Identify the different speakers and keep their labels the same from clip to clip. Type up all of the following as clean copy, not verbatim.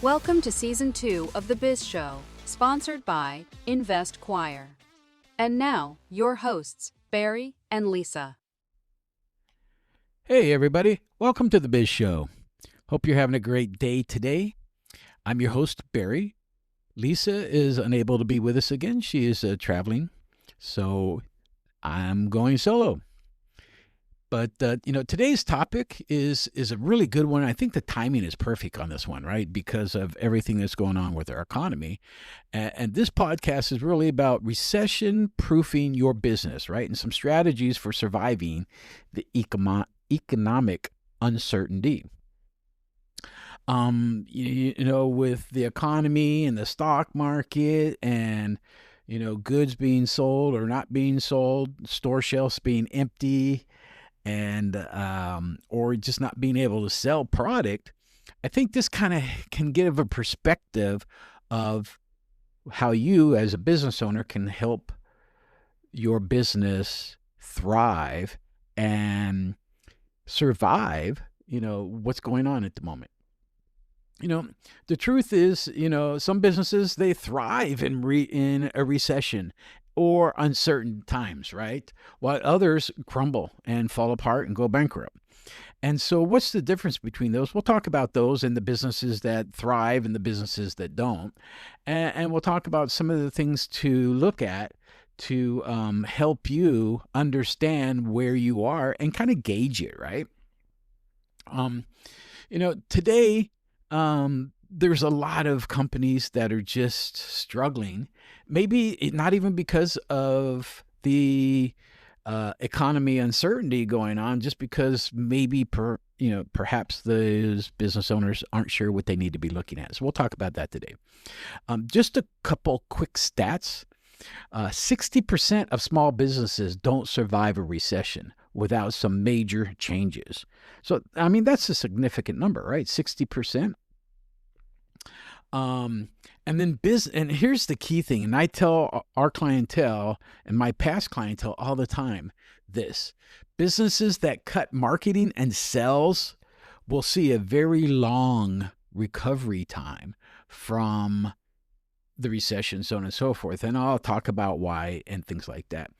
Speaker 1: Welcome to Season 2 of the Biz Show, sponsored by Invest Choir. And now, your hosts, Barry and Lisa.
Speaker 2: Hey everybody, welcome to the Biz Show. Hope you're having a great day today. I'm your host, Barry. Lisa is unable to be with us again. She is traveling, so I'm going solo. But, today's topic is a really good one. I think the timing is perfect on this one, right? Because of everything that's going on with our economy. And this podcast is really about recession-proofing your business, right? And some strategies for surviving the economic uncertainty. With the economy and the stock market and, goods being sold or not being sold, store shelves being empty, and or just not being able to sell product, I think this kind of can give a perspective of how you as a business owner can help your business thrive and survive, what's going on at the moment. The truth is, some businesses, they thrive in a recession or uncertain times, right? While others crumble and fall apart and go bankrupt. And so what's the difference between those? We'll talk about those and the businesses that thrive and the businesses that don't. And we'll talk about some of the things to look at to help you understand where you are and kind of gauge it, right? Today, there's a lot of companies that are just struggling, maybe not even because of the economy uncertainty going on, just because maybe perhaps those business owners aren't sure what they need to be looking at. So we'll talk about that today. Just a couple quick stats. 60% of small businesses don't survive a recession without some major changes. So, that's a significant number, right? 60%. And here's the key thing, and I tell our clientele and my past clientele all the time this: businesses that cut marketing and sales will see a very long recovery time from the recession, so on and so forth. And I'll talk about why and things like that.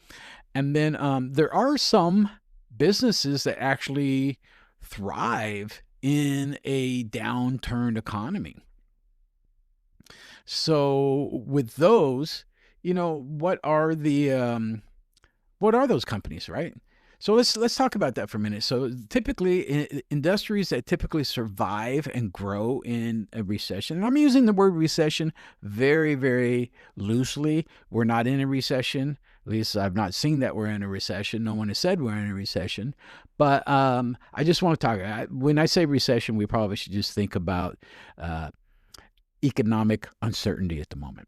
Speaker 2: And then there are some businesses that actually thrive in a downturned economy. So with those, what are those companies, right? So let's talk about that for a minute. So typically, industries that typically survive and grow in a recession, and I'm using the word recession very, very loosely. We're not in a recession. At least I've not seen that we're in a recession. No one has said we're in a recession. But I just want to talk. When I say recession, we probably should just think about economic uncertainty at the moment.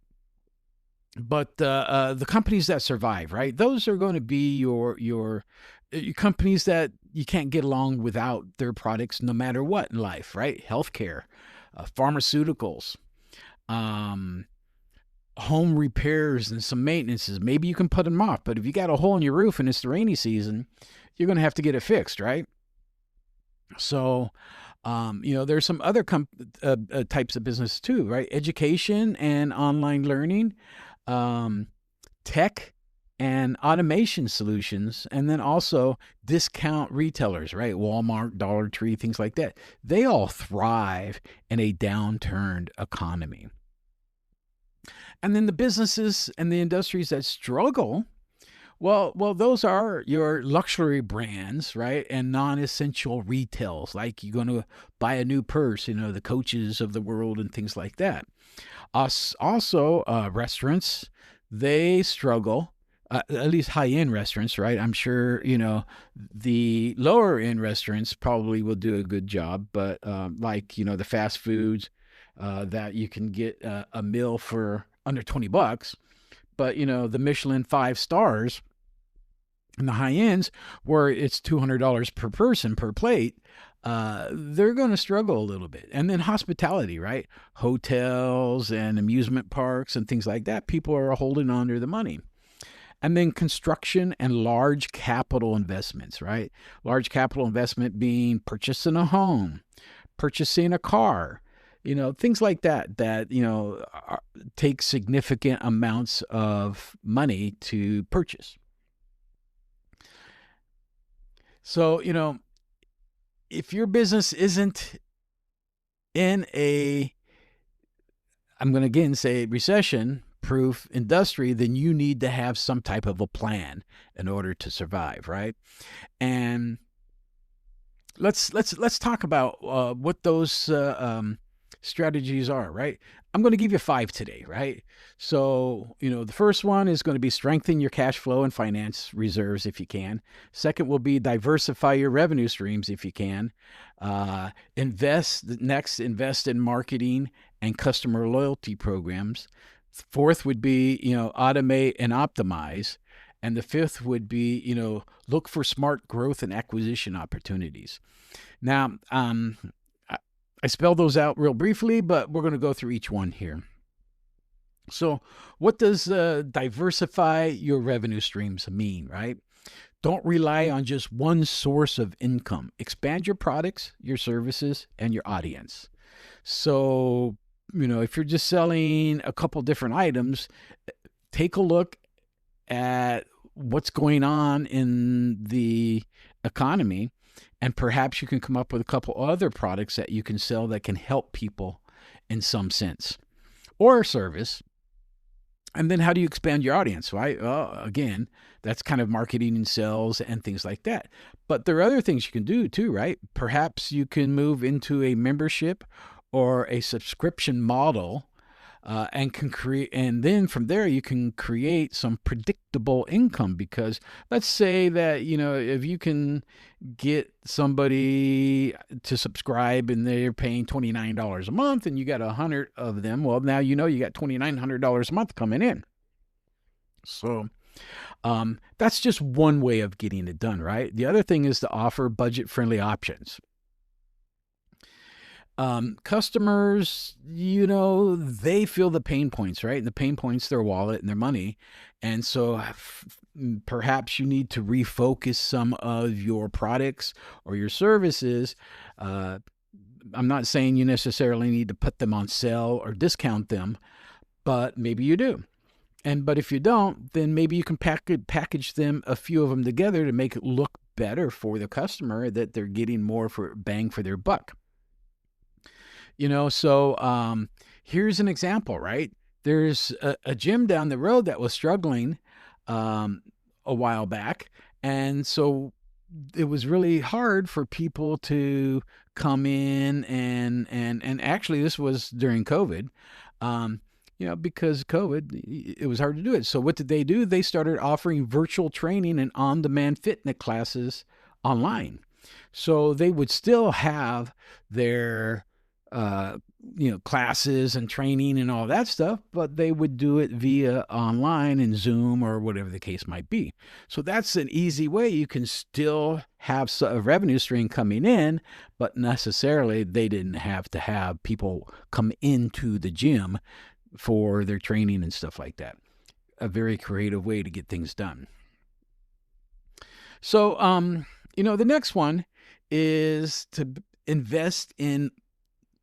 Speaker 2: But the companies that survive, right? Those are going to be your companies that you can't get along without their products no matter what in life, right? Healthcare, pharmaceuticals, home repairs and some maintenances. Maybe you can put them off, but if you got a hole in your roof and it's the rainy season, you're going to have to get it fixed, right? So, there's some other types of business too, right? Education and online learning, tech and automation solutions, and then also discount retailers, right? Walmart, Dollar Tree, things like that. They all thrive in a downturned economy. And then the businesses and the industries that struggle, well, those are your luxury brands, right? And non-essential retails, like you're going to buy a new purse, the Coaches of the world and things like that. Also, restaurants, they struggle, at least high-end restaurants, right? I'm sure, the lower-end restaurants probably will do a good job, but the fast foods that you can get a meal for under $20, but, the Michelin 5 stars and the high ends where it's $200 per person per plate, they're going to struggle a little bit. And then hospitality, right? Hotels and amusement parks and things like that. People are holding on to the money. And then construction and large capital investments, right? Large capital investment being purchasing a home, purchasing a car, things like that take significant amounts of money to purchase. So, if your business isn't in I'm going to again say recession-proof industry, then you need to have some type of a plan in order to survive, right? And let's talk about what those strategies are, right? I'm going to give you 5 today, right? So, the first one is going to be strengthen your cash flow and finance reserves if you can. Second will be diversify your revenue streams if you can. Invest in marketing and customer loyalty programs. Fourth would be, automate and optimize. And the fifth would be, look for smart growth and acquisition opportunities. Now, I spelled those out real briefly, but we're going to go through each one here. So what does diversify your revenue streams mean, right? Don't rely on just one source of income. Expand your products, your services, and your audience. So, if you're just selling a couple different items, take a look at what's going on in the economy, and perhaps you can come up with a couple other products that you can sell that can help people in some sense or service. And then how do you expand your audience, right? Well, again, that's kind of marketing and sales and things like that. But there are other things you can do too, right? Perhaps you can move into a membership or a subscription model and then from there you can create some predictable income, because let's say that, if you can get somebody to subscribe and they're paying $29 a month and you got 100 of them, well, now you got $2,900 a month coming in. So that's just one way of getting it done, right? The other thing is to offer budget-friendly options. Customers, they feel the pain points, right? And the pain points, their wallet and their money. And so perhaps you need to refocus some of your products or your services. I'm not saying you necessarily need to put them on sale or discount them, but maybe you do. But if you don't, then maybe you can package them, a few of them together, to make it look better for the customer, that they're getting more for bang for their buck. So here's an example, right? There's a gym down the road that was struggling a while back. And so it was really hard for people to come in and actually this was during COVID, because COVID, it was hard to do it. So what did they do? They started offering virtual training and on-demand fitness classes online. So they would still have their classes and training and all that stuff, but they would do it via online and Zoom or whatever the case might be. So that's an easy way you can still have a revenue stream coming in, but necessarily they didn't have to have people come into the gym for their training and stuff like that. A very creative way to get things done. So, the next one is to invest in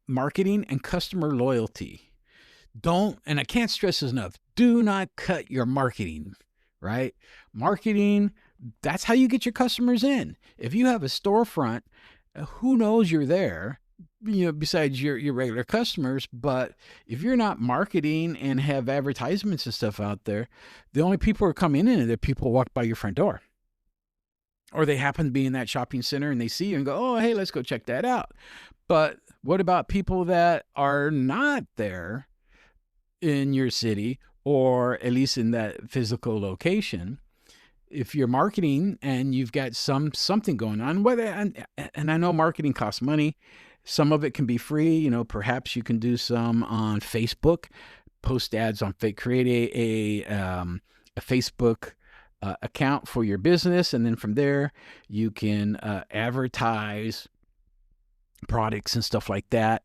Speaker 2: marketing and customer loyalty. And I can't stress this enough, do not cut your marketing, right? Marketing, that's how you get your customers in. If you have a storefront, who knows you're there, besides your regular customers. But if you're not marketing and have advertisements and stuff out there, the only people who are coming in are the people who walk by your front door. Or they happen to be in that shopping center and they see you and go, oh, hey, let's go check that out. But what about people that are not there in your city, or at least in that physical location? If you're marketing and you've got something going on, and I know marketing costs money, some of it can be free. Perhaps you can do some on Facebook, post ads on create a Facebook account for your business, and then from there you can advertise products and stuff like that.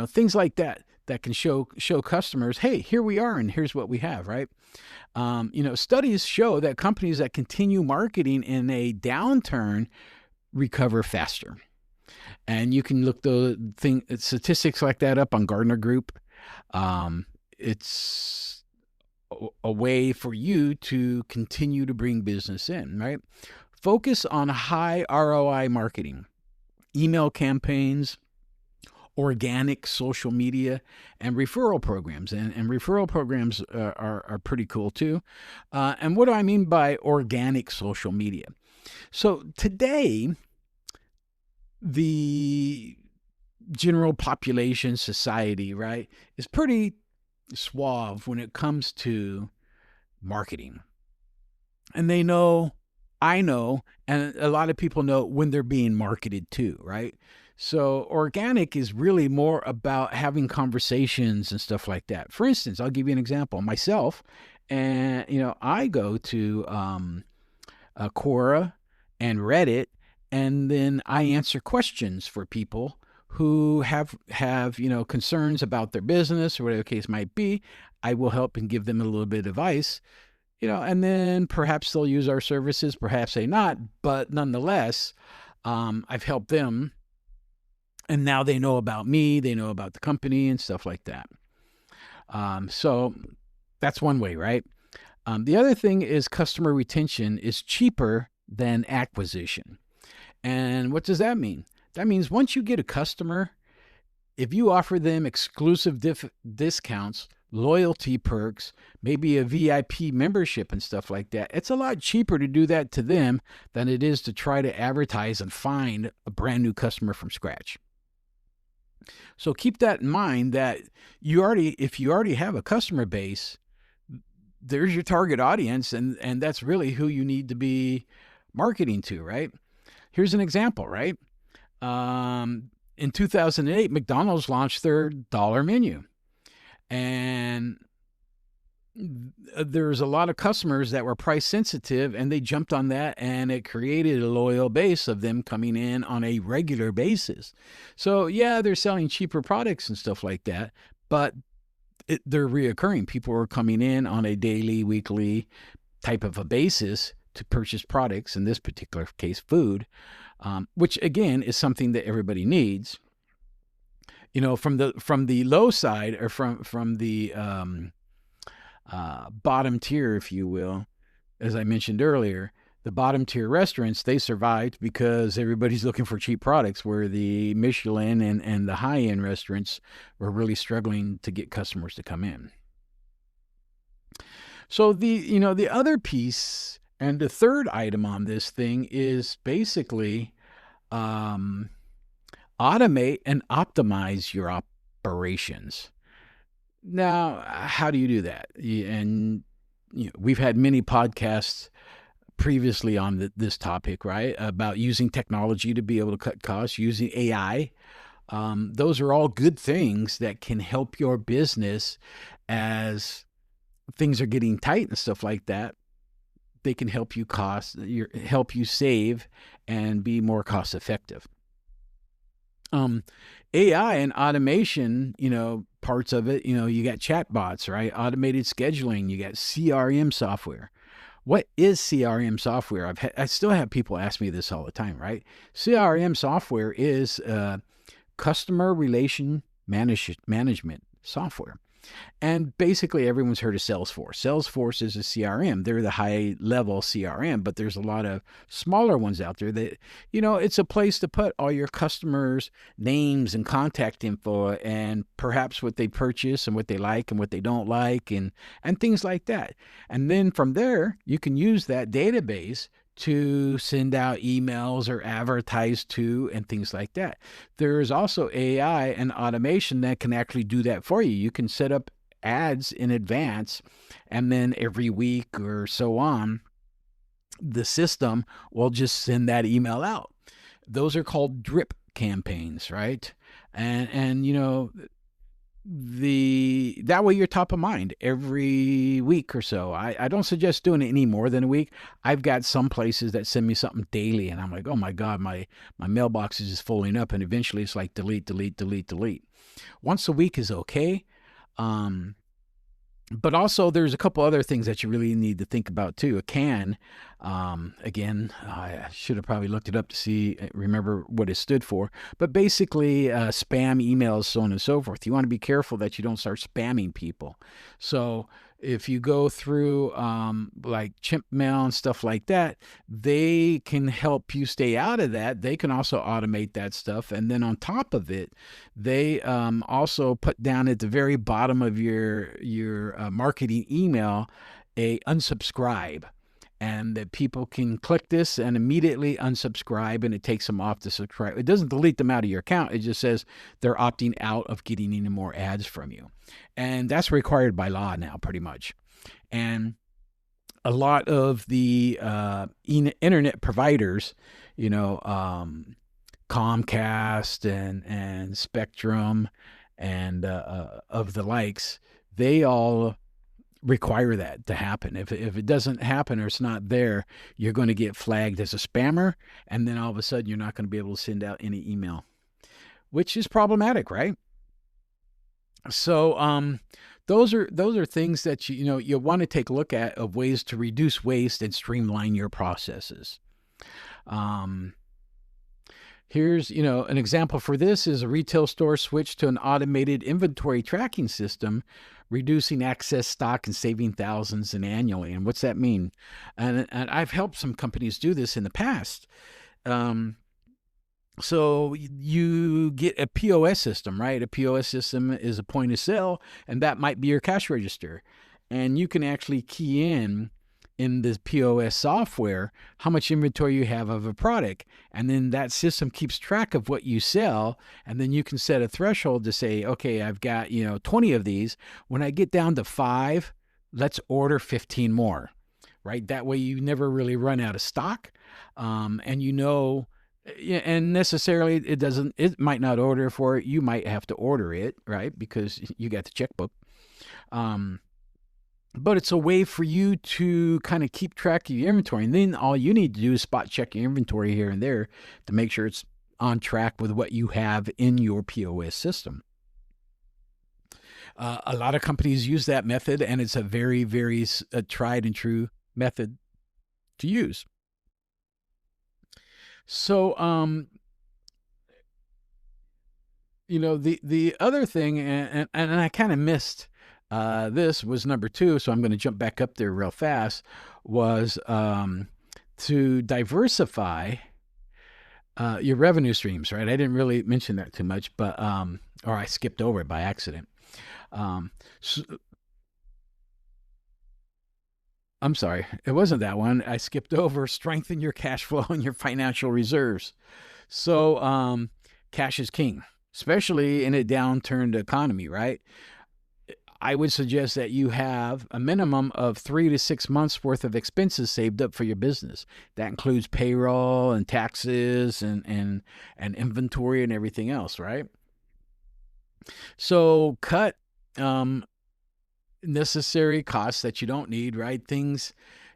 Speaker 2: Things like that can show customers, hey, here we are and here's what we have, right? Studies show that companies that continue marketing in a downturn recover faster. And you can look the statistics like that up on Gardner Group. It's a way for you to continue to bring business in, right? Focus on high ROI marketing, email campaigns, organic social media, and referral programs. And referral programs are pretty cool too. And what do I mean by organic social media? So today, the general population society, right, is pretty suave when it comes to marketing. And they know, I know, and a lot of people know when they're being marketed too, right? So organic is really more about having conversations and stuff like that. For instance, I'll give you an example. Myself, and I go to Quora and Reddit, and then I answer questions for people who have concerns about their business or whatever the case might be. I will help and give them a little bit of advice, and then perhaps they'll use our services, perhaps they not, but nonetheless, I've helped them, and now they know about me, they know about the company and stuff like that. So that's one way, right? The other thing is customer retention is cheaper than acquisition. And what does that mean? That means once you get a customer, if you offer them exclusive discounts, loyalty perks, maybe a VIP membership and stuff like that, it's a lot cheaper to do that to them than it is to try to advertise and find a brand new customer from scratch. So keep that in mind, that if you already have a customer base, there's your target audience, and that's really who you need to be marketing to, right? Here's an example, right? In 2008, McDonald's launched their dollar menu. And there's a lot of customers that were price sensitive, and they jumped on that, and it created a loyal base of them coming in on a regular basis. So yeah, they're selling cheaper products and stuff like that, but they're reoccurring. People are coming in on a daily, weekly type of a basis to purchase products, in this particular case, food, which again is something that everybody needs. From the low side, or from the bottom tier, if you will, as I mentioned earlier, the bottom tier restaurants, they survived because everybody's looking for cheap products, where the Michelin and the high-end restaurants were really struggling to get customers to come in. So the other piece, and the third item on this thing, is basically automate and optimize your operations. Now, how do you do that? And we've had many podcasts previously on this topic, right? About using technology to be able to cut costs, using AI. Those are all good things that can help your business as things are getting tight and stuff like that. They can help you help you save and be more cost effective. AI and automation, parts of it, you got chatbots, right? Automated scheduling, you got CRM software. What is CRM software? I still have people ask me this all the time, right? CRM software is customer relation management software. And basically everyone's heard of Salesforce. Salesforce is a CRM. They're the high level CRM, but there's a lot of smaller ones out there that, it's a place to put all your customers' names and contact info, and perhaps what they purchase and what they like and what they don't like, and things like that. And then from there, you can use that database to send out emails or advertise to, and things like that. There is also AI and automation that can actually do that for you. You can set up ads in advance, and then every week or so on, the system will just send that email out. Those are called drip campaigns, right? And that way you're top of mind every week or so. I don't suggest doing it any more than a week. I've got some places that send me something daily, and I'm like, oh my God, my mailbox is just filling up, and eventually it's like delete. Once a week is okay. But also there's a couple other things that you really need to think about too. A can, Again, I should have probably looked it up to remember what it stood for. But basically, spam emails, so on and so forth. You want to be careful that you don't start spamming people. So if you go through like chimp mail and stuff like that, they can help you stay out of that. They can also automate that stuff. And then on top of it, they also put down at the very bottom of your marketing email a unsubscribe, and that people can click this and immediately unsubscribe, and it takes them off the subscribe. It doesn't delete them out of your account. It just says they're opting out of getting any more ads from you. And that's required by law now, pretty much. And a lot of the internet providers, Comcast and Spectrum and of the likes, they all require that to happen. If it doesn't happen or it's not there, you're going to get flagged as a spammer, and then all of a sudden you're not going to be able to send out any email, which is problematic, right? So those are things that you want to take a look at, of ways to reduce waste and streamline your processes. Here's, an example for this is a retail store switched to an automated inventory tracking system, reducing excess stock and saving thousands annually. And what's that mean? And I've helped some companies do this in the past. So you get a POS system, right? A POS system is a point of sale, and that might be your cash register. And you can actually key in the POS software how much inventory you have of a product, and then that system keeps track of what you sell, and then you can set a threshold to say, okay, I've got 20 of these. When I get down to 5, let's order 15 more, right? That way you never really run out of stock, and and necessarily it might not order for it. You might have to order it, right? Because you got the checkbook. But it's a way for you to kind of keep track of your inventory. And then all you need to do is spot check your inventory here and there to make sure it's on track with what you have in your POS system. A lot of companies use that method, and it's a very, very tried and true method to use. So, the other thing, and I kind of missed this was number 2, so I'm going to jump back up there real fast, was to diversify your revenue streams, right? I didn't really mention that too much, but or I skipped over it by accident. I'm sorry, it wasn't that one. I skipped over strengthen your cash flow and your financial reserves. So cash is king, especially in a downturned economy, right? I would suggest that you have a minimum of 3 to 6 months worth of expenses saved up for your business. That includes payroll and taxes and inventory and everything else, right? So cut necessary costs that you don't need, right? Things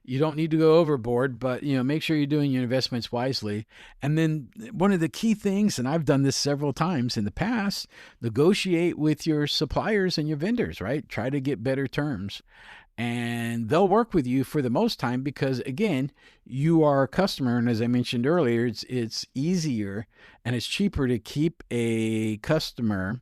Speaker 2: you don't need to go overboard, but make sure you're doing your investments wisely. And then one of the key things, and I've done this several times in the past, negotiate with your suppliers and your vendors, right? Try to get better terms. And they'll work with you for the most time because, again, you are a customer. And as I mentioned earlier, it's easier and it's cheaper to keep a customer,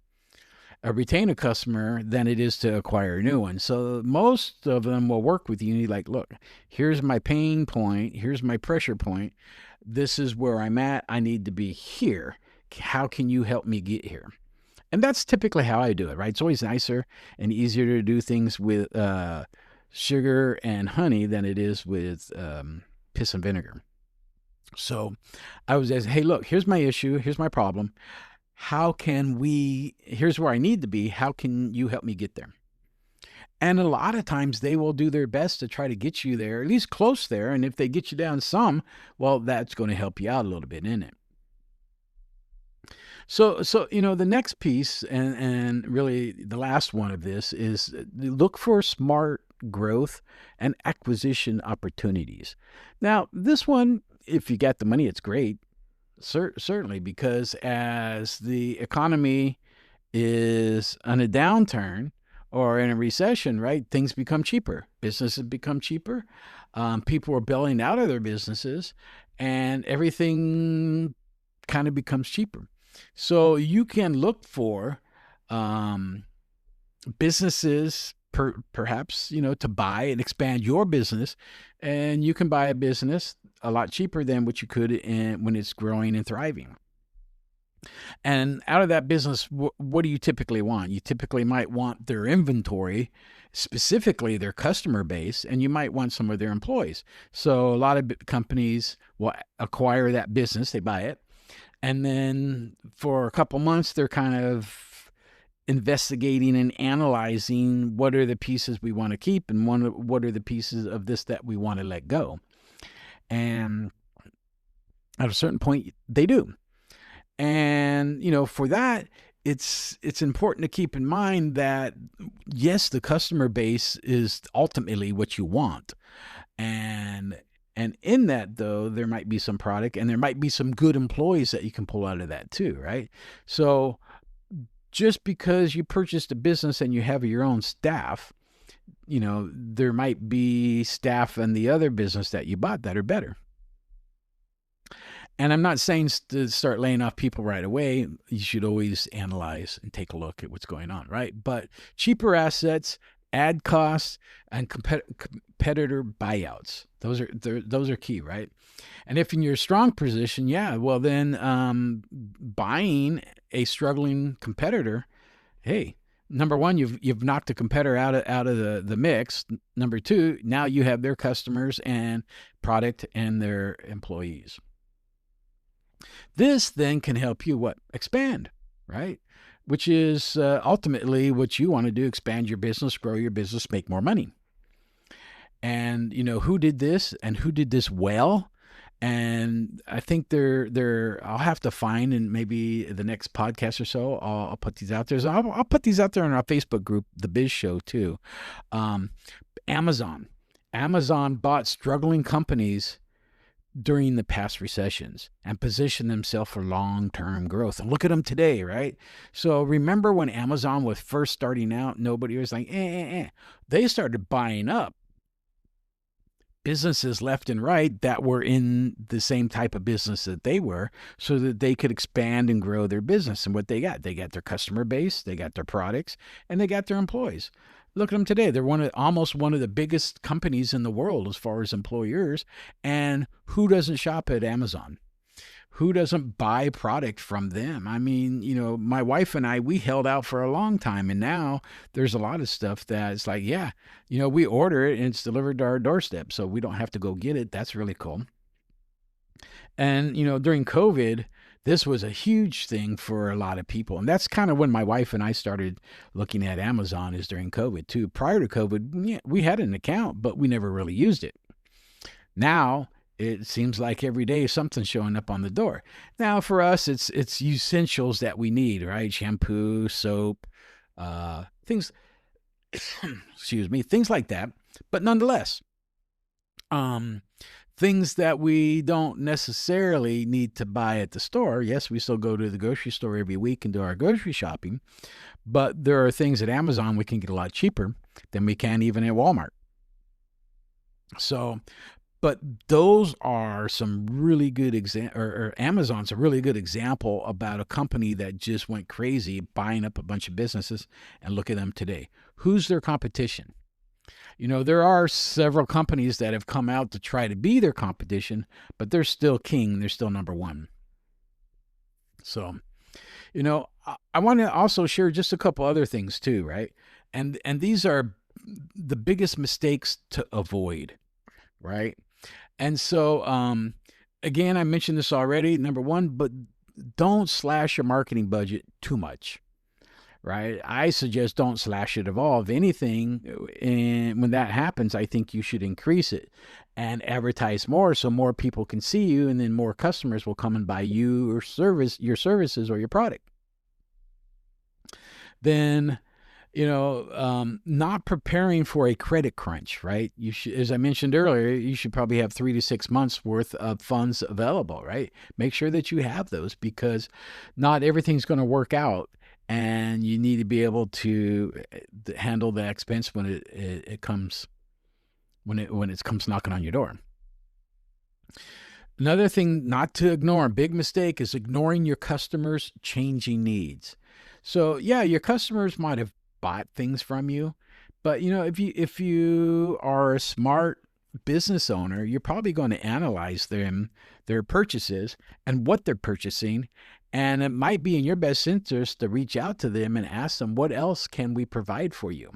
Speaker 2: retain a customer, than it is to acquire a new one. So most of them will work with you and you're like, look, here's my pain point. Here's my pressure point. This is where I'm at. I need to be here. How can you help me get here? And that's typically how I do it, right? It's always nicer and easier to do things with sugar and honey than it is with piss and vinegar. So I was hey, look, here's my issue. Here's my problem. Here's where I need to be. How can you help me get there? And a lot of times they will do their best to try to get you there, at least close there. And if they get you down some, well, that's going to help you out a little bit, isn't it? So the next piece and really the last one of this is look for smart growth and acquisition opportunities. Now, this one, if you got the money, it's great. Certainly, because as the economy is on a downturn, or in a recession, right, things become cheaper. Businesses become cheaper. People are bailing out of their businesses, and everything kind of becomes cheaper. So you can look for businesses, perhaps, to buy and expand your business, and you can buy a business a lot cheaper than what you could when it's growing and thriving. And out of that business, what do you typically want? You typically might want their inventory, specifically their customer base, and you might want some of their employees. So a lot of companies will acquire that business, they buy it, and then for a couple months, they're kind of investigating and analyzing what are the pieces we want to keep and what are the pieces of this that we want to let go. And at a certain point, they do. And, for that, it's important to keep in mind that, yes, the customer base is ultimately what you want. And in that, though, there might be some product and there might be some good employees that you can pull out of that too, right? So just because you purchased a business and you have your own staff, there might be staff in the other business that you bought that are better. And I'm not saying to start laying off people right away. You should always analyze and take a look at what's going on, right? But cheaper assets, add costs, and competitor buyouts. Those are key, right? And if in your strong position, well then buying a struggling competitor, hey, number one, you've knocked a competitor out of the mix. Number two, now you have their customers and product and their employees. This then can help you expand, right? Which is ultimately what you want to do: expand your business, grow your business, make more money. And who did this and who did this well? And I think I'll have to find, and maybe the next podcast or so, I'll put these out there. So I'll put these out there in our Facebook group, the Biz Show, too. Amazon bought struggling companies during the past recessions and positioned themselves for long-term growth. And look at them today, right? So remember when Amazon was first starting out, nobody was like, They started buying up businesses left and right that were in the same type of business that they were, so that they could expand and grow their business. And what they got their customer base, they got their products, and they got their employees. Look at them today. They're almost one of the biggest companies in the world as far as employers. And who doesn't shop at Amazon? Who doesn't buy product from them? I mean, my wife and I, we held out for a long time. And now there's a lot of stuff that's like, we order it and it's delivered to our doorstep. So we don't have to go get it. That's really cool. And, during COVID, this was a huge thing for a lot of people. And that's kind of when my wife and I started looking at Amazon, is during COVID too. Prior to COVID, we had an account, but we never really used it. Now it seems like every day something's showing up on the door. Now for us, it's essentials that we need, right? Shampoo, soap, things, things like that. But nonetheless, things that we don't necessarily need to buy at the store. Yes, we still go to the grocery store every week and do our grocery shopping, but there are things at Amazon we can get a lot cheaper than we can even at Walmart. So, but those are some really good or Amazon's a really good example about a company that just went crazy buying up a bunch of businesses. And look at them today. Who's their competition? There are several companies that have come out to try to be their competition, but they're still king. They're still number one. So, I want to also share just a couple other things too, right? And these are the biggest mistakes to avoid, right? And so, again, I mentioned this already, number one, but don't slash your marketing budget too much. Right? I suggest don't slash it at all. If anything, and when that happens, I think you should increase it and advertise more so more people can see you, and then more customers will come and buy your services or your product. Then, not preparing for a credit crunch, right? You should, as I mentioned earlier, you should probably have 3 to 6 months worth of funds available, right? Make sure that you have those, because not everything's going to work out and you need to be able to handle the expense when it comes when it comes knocking on your door. Another thing not to ignore, a big mistake, is ignoring your customers' changing needs. So yeah, your customers might have bought things from you, but if you are a smart business owner, you're probably going to analyze their purchases and what they're purchasing, and it might be in your best interest to reach out to them and ask them, what else can we provide for you?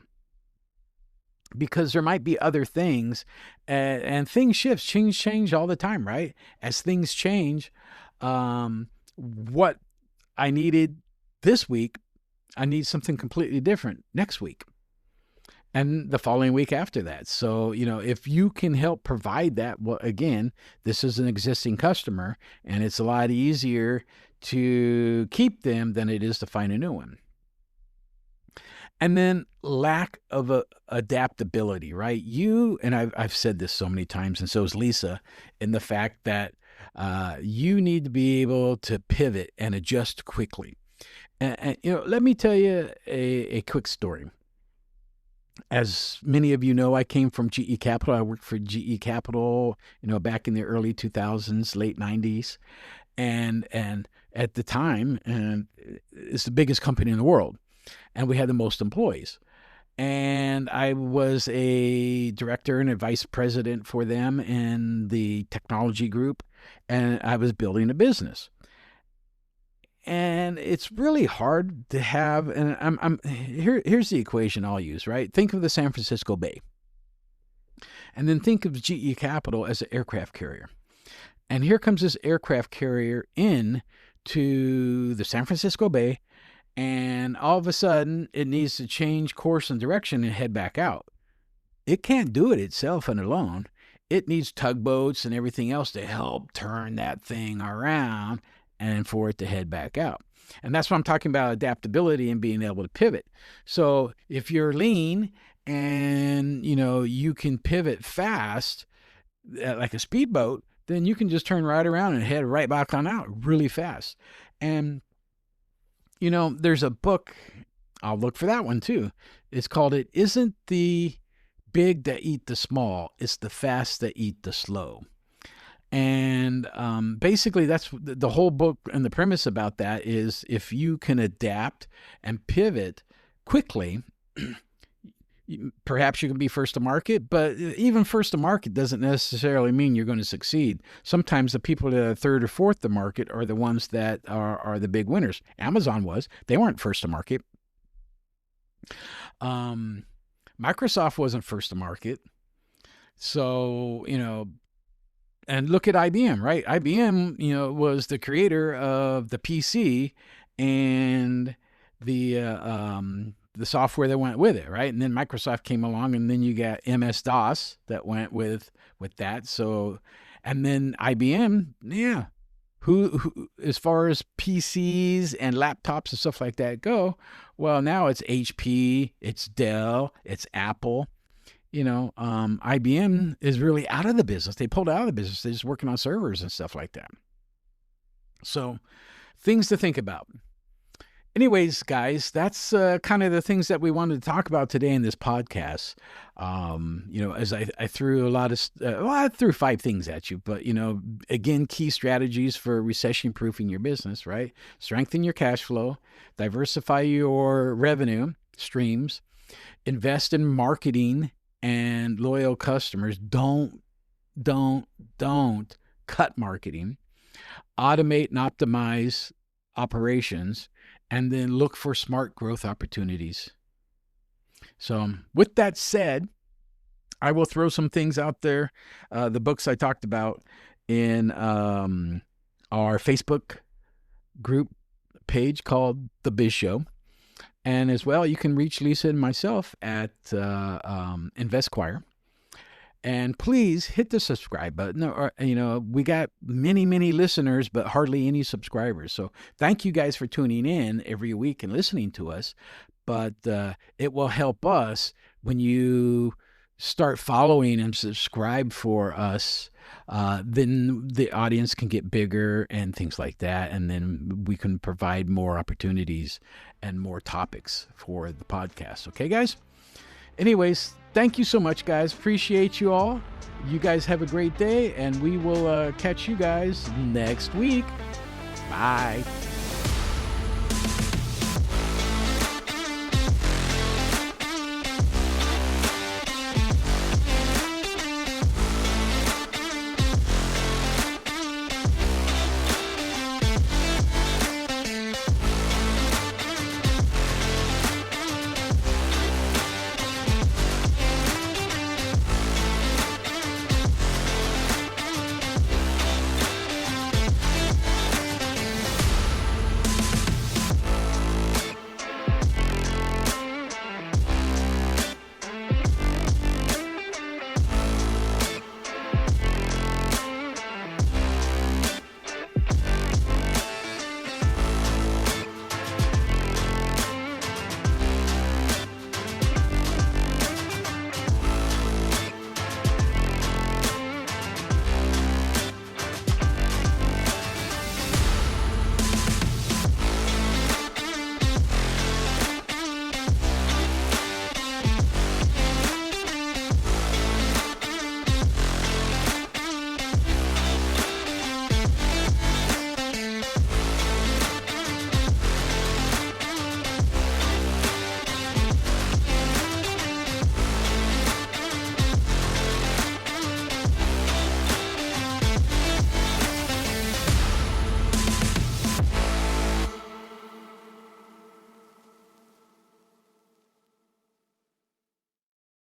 Speaker 2: Because there might be other things, and things change all the time, right? As things change, what I needed this week, I need something completely different next week and the following week after that. So, if you can help provide that, well, again, this is an existing customer, and it's a lot easier to keep them than it is to find a new one. And then lack of adaptability, right? And I've said this so many times, and so is Lisa, in the fact that you need to be able to pivot and adjust quickly. And let me tell you a quick story. As many of you know, I came from GE Capital. I worked for GE Capital, back in the early 2000s, late 90s. And at the time, and it's the biggest company in the world, and we had the most employees. And I was a director and a vice president for them in the technology group, and I was building a business. And it's really hard to have, and here's the equation I'll use, right? Think of the San Francisco Bay, and then think of GE Capital as an aircraft carrier. And here comes this aircraft carrier in to the San Francisco Bay, and all of a sudden it needs to change course and direction and head back out. It can't do it itself and alone. It needs tugboats and everything else to help turn that thing around and for it to head back out. And that's what I'm talking about, adaptability and being able to pivot. So if you're lean and you can pivot fast like a speedboat, then you can just turn right around and head right back on out really fast. And there's a book, I'll look for that one too. It's called It Isn't the Big That Eat the Small, It's the Fast That Eat the Slow. And basically that's the whole book, and the premise about that is if you can adapt and pivot quickly, perhaps you can be first to market, but even first to market doesn't necessarily mean you're going to succeed. Sometimes the people that are third or fourth to market are the ones that are the big winners. Amazon was. They weren't first to market. Microsoft wasn't first to market. So, and look at IBM, right? IBM, was the creator of the PC and the software that went with it, right? And then Microsoft came along, and then you got MS-DOS that went with that. So, and then IBM, yeah, who as far as PCs and laptops and stuff like that go, well, now it's HP, it's Dell, it's Apple. IBM is really out of the business. They pulled out of the business. They're just working on servers and stuff like that. So, things to think about. Anyways, guys, that's kind of the things that we wanted to talk about today in this podcast. As I threw I threw 5 things at you, but, again, key strategies for recession-proofing your business, right? Strengthen your cash flow, diversify your revenue streams, invest in marketing and loyal customers. Don't cut marketing, automate and optimize operations, and then look for smart growth opportunities. So with that said, I will throw some things out there. The books I talked about in our Facebook group page called The Biz Show. And as well, you can reach Lisa and myself at InvestQuire. And please hit the subscribe button. We got many, many listeners, but hardly any subscribers. So thank you guys for tuning in every week and listening to us. But it will help us when you start following and subscribe for us, then the audience can get bigger and things like that. And then we can provide more opportunities and more topics for the podcast. Okay, guys? Anyways, thank you so much, guys. Appreciate you all. You guys have a great day, and we will catch you guys next week. Bye.